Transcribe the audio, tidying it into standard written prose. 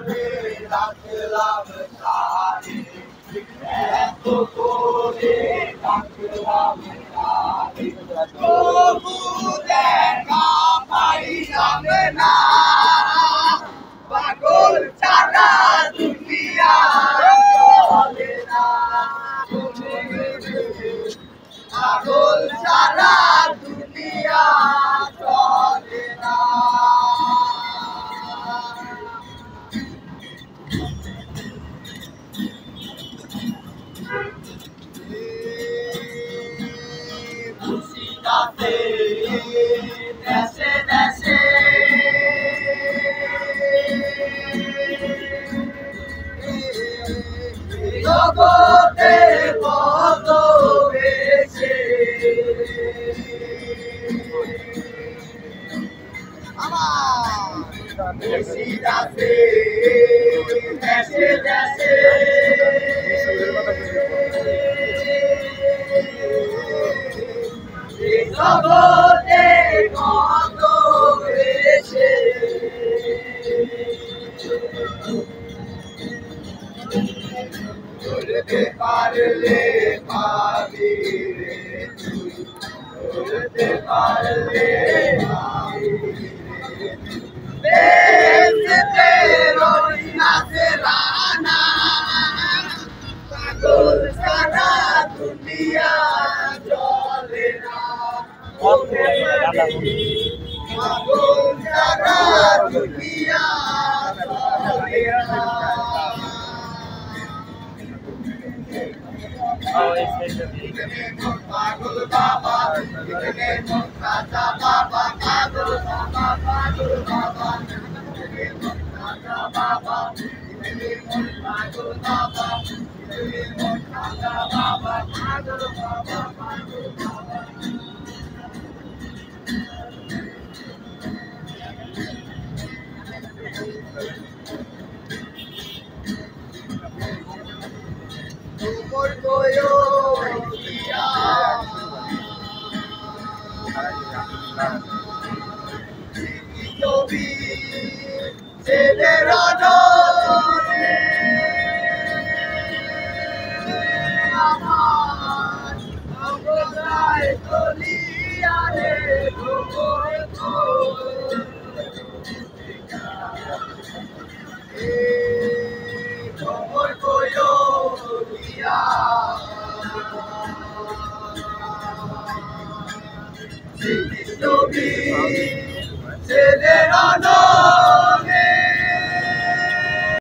করে রাখলাম তারে, এত করে রাখলাম তারে, তবু দেখা পাইলাম না। পাগল ছাড়া দুনিয়া চলে না, পাগল ছাড়া দুনিয়া চলে না। খুশিটাতে দেশে দেশে জগতে কত বেশে খুশিটাতে দেশে দেশে জগতে কত বেশে চলতে পারলে পাবি রে তুই, চলতে পারলে পাবি রে। দেশে রইয়াছে রানা, পাগল ছাড়া দুনিয়া চলে না। পাগল ছাড়া দুনিয়া চলে না। পাগল বাবা, রাজা বাবা, পাগল বাবা, পাগল বাবা, রাজা বাবা, পাগল বাবা, রাজা বাবা, পাগল বাবা, পাগল বাবা। তোমার গয়ো দিয়া ছবি ছেলের নরে আমার অবদায় চলিয়া রে তোমার গয়ো দিয়া ছবি ছেলের